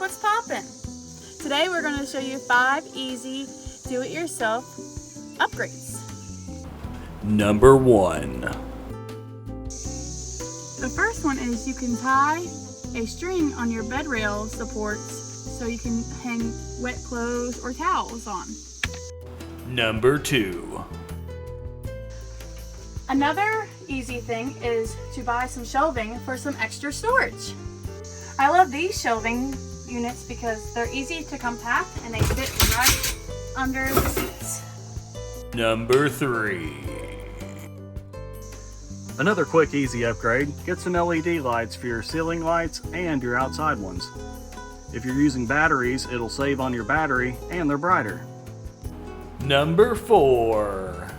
what's poppin'? Today we're going to show you 5 easy do-it-yourself upgrades. Number 1. The first one is you can tie a string on your bed rail supports so you can hang wet clothes or towels on. Number 2. Another easy thing is to buy some shelving for some extra storage. I love these shelving units because they're easy to compact and they fit right under the seats. Number 3. Another quick, easy upgrade, get some LED lights for your ceiling lights and your outside ones. If you're using batteries, it'll save on your battery and they're brighter. Number 4.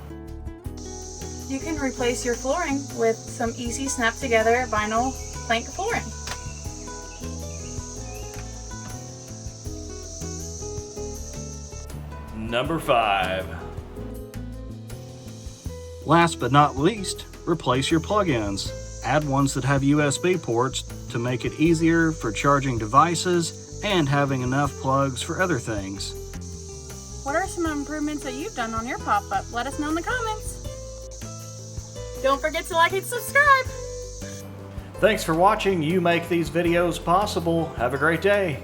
You can replace your flooring with some easy snap together vinyl plank flooring. Number 5. Last but not least, replace your plug-ins. Add ones that have USB ports to make it easier for charging devices and having enough plugs for other things. What are some improvements that you've done on your pop-up? Let us know in the comments. Don't forget to like and subscribe. Thanks for watching. You make these videos possible. Have a great day.